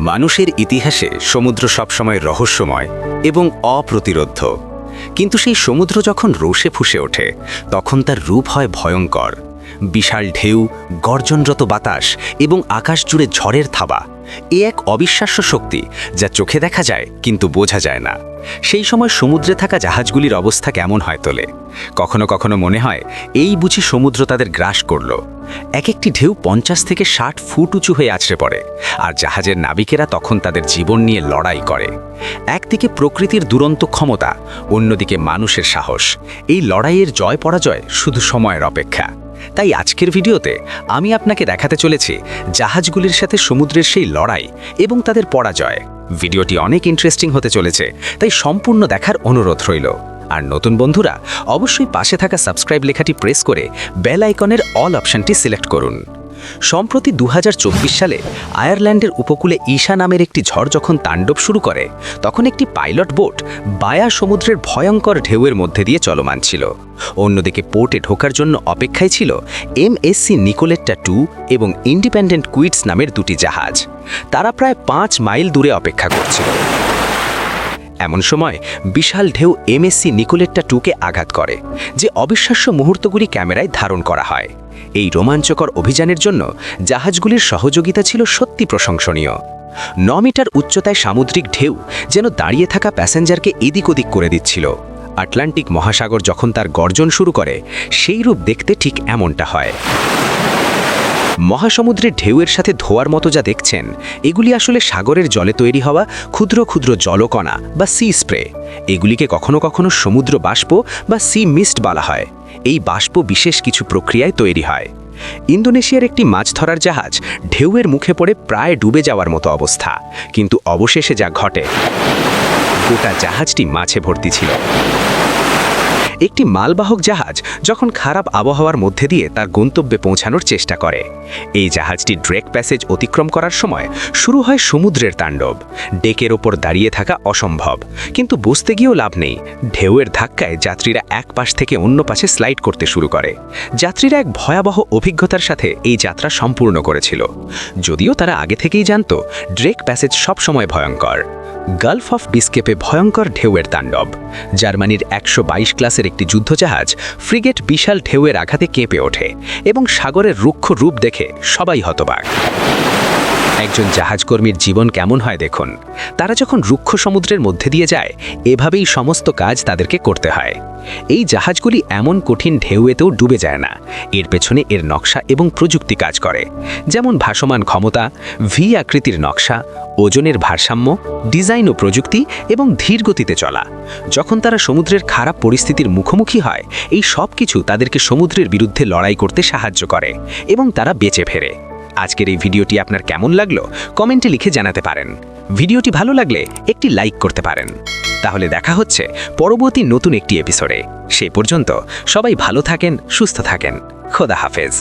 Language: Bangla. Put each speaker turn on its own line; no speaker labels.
মানুষের ইতিহাসে সমুদ্র সবসময় রহস্যময় এবং অপ্রতিরোধ্য। কিন্তু সেই সমুদ্র যখন রোষে ফুঁসে ওঠে তখন তার রূপ হয় ভয়ঙ্কর। বিশাল ঢেউ, গর্জনরত বাতাস এবং আকাশ জুড়ে ঝড়ের থাবা, এ এক অবিশ্বাস্য শক্তি যা চোখে দেখা যায় কিন্তু বোঝা যায় না। সেই সময় সমুদ্রে থাকা জাহাজগুলির অবস্থা কেমন হয় তোলে। কখনো কখনো মনে হয় এই বুঝি সমুদ্র তাদের গ্রাস করল। এক একটি ঢেউ 50 থেকে 60 ফুট উঁচু হয়ে আছড়ে পড়ে, আর জাহাজের নাবিকেরা তখন তাদের জীবন নিয়ে লড়াই করে। একদিকে প্রকৃতির দুরন্ত ক্ষমতা, অন্যদিকে মানুষের সাহস। এই লড়াইয়ের জয় পরাজয় শুধু সময়ের অপেক্ষা। তাই আজকের ভিডিওতে আমি আপনাকে দেখাতে চলেছি জাহাজগুলির সাথে সমুদ্রের সেই লড়াই এবং তাদের পরাজয়। ভিডিওটি অনেক ইন্টারেস্টিং হতে চলেছে, তাই সম্পূর্ণ দেখার অনুরোধ রইল। আর নতুন বন্ধুরা অবশ্যই পাশে থাকা সাবস্ক্রাইব লেখাটি প্রেস করে বেল আইকনের অল অপশনটি সিলেক্ট করুন। সম্প্রতি 2024 সালে আয়ারল্যান্ডের উপকূলে ঈশা নামের একটি ঝড় যখন তাণ্ডব শুরু করে, তখন একটি পাইলট বোট বায়া সমুদ্রের ভয়ঙ্কর ঢেউয়ের মধ্যে দিয়ে চলমান ছিল। অন্যদিকে পোর্টে ঢোকার জন্য অপেক্ষায় ছিল MSC নিকোলেট্টা 2 এবং ইন্ডিপেন্ডেন্ট কুইটস নামের দুটি জাহাজ। তারা প্রায় 5 মাইল দূরে অপেক্ষা করছিল। এমন সময় বিশাল ঢেউ MSC নিকোলেট্টা 2কে আঘাত করে, যে অবিশ্বাস্য মুহূর্তগুলি ক্যামেরায় ধারণ করা হয়। এই রোমাঞ্চকর অভিযানের জন্য জাহাজগুলির সহযোগিতা ছিল সত্যি প্রশংসনীয়। 9 মিটার উচ্চতায় সামুদ্রিক ঢেউ যেন দাঁড়িয়ে থাকা প্যাসেঞ্জারকে এদিক ওদিক করে দিচ্ছিল। আটলান্টিক মহাসাগর যখন তার গর্জন শুরু করে, সেই রূপ দেখতে ঠিক এমনটা হয়। মহাসমুদ্রের ঢেউয়ের সাথে ধোয়ার মতো যা দেখছেন, এগুলি আসলে সাগরের জলে তৈরি হওয়া ক্ষুদ্র ক্ষুদ্র জলকণা বা সি স্প্রে। এগুলিকে কখনো কখনো সমুদ্র বাষ্প বা সি মিস্ট বলা হয়। এই বাষ্প বিশেষ কিছু প্রক্রিয়ায় তৈরি হয়। ইন্দোনেশিয়ার একটি মাছ ধরার জাহাজ ঢেউয়ের মুখে পড়ে প্রায় ডুবে যাওয়ার মতো অবস্থা, কিন্তু অবশেষে যা ঘটে, গোটা জাহাজটি মাছে ভর্তি ছিল। একটি মালবাহক জাহাজ যখন খারাপ আবহাওয়ার মধ্যে দিয়ে তার গন্তব্যে পৌঁছানোর চেষ্টা করে, এই জাহাজটি ড্রেক প্যাসেজ অতিক্রম করার সময় শুরু হয় সমুদ্রের তাণ্ডব। ডেকের ওপর দাঁড়িয়ে থাকা অসম্ভব, কিন্তু বসতে গিয়েও লাভ নেই। ঢেউয়ের ধাক্কায় যাত্রীরা এক পাশ থেকে অন্য পাশে স্লাইড করতে শুরু করে। যাত্রীরা এক ভয়াবহ অভিজ্ঞতার সাথে এই যাত্রা সম্পূর্ণ করেছিল, যদিও তারা আগে থেকেই জানত ড্রেক প্যাসেজ সবসময় ভয়ঙ্কর। গালফ অফ বিস্কেপে ভয়ঙ্কর ঢেউয়ের তাণ্ডব। জার্মানির 122 ক্লাসের একটি যুদ্ধজাহাজ ফ্রিগেট বিশাল ঢেউয়ের আঘাতে কেঁপে ওঠে এবং সাগরের রুক্ষ রূপ দেখে সবাই হতবাক। একজন জাহাজকর্মীর জীবন কেমন হয় দেখুন। তারা যখন রুক্ষ সমুদ্রের মধ্যে দিয়ে যায়, এভাবেই সমস্ত কাজ তাদেরকে করতে হয়। এই জাহাজগুলি এমন কঠিন ঢেউয়েতেও ডুবে যায় না। এর পেছনে এর নকশা এবং প্রযুক্তি কাজ করে, যেমন ভাসমান ক্ষমতা, ভি আকৃতির নকশা, ওজনের ভারসাম্য, ডিজাইন ও প্রযুক্তি এবং ধীর গতিতে চলা। যখন তারা সমুদ্রের খারাপ পরিস্থিতির মুখোমুখি হয়, এই সব কিছু তাদেরকে সমুদ্রের বিরুদ্ধে লড়াই করতে সাহায্য করে এবং তারা বেঁচে ফেরে। আজকের এই ভিডিওটি আপনার কেমন লাগলো কমেন্টে লিখে জানাতে পারেন। ভিডিওটি ভালো লাগলে একটি লাইক করতে পারেন। তাহলে দেখা হচ্ছে পরবর্তী নতুন একটি এপিসোডে। সে পর্যন্ত সবাই ভালো থাকেন, সুস্থ থাকেন। খোদা হাফেজ।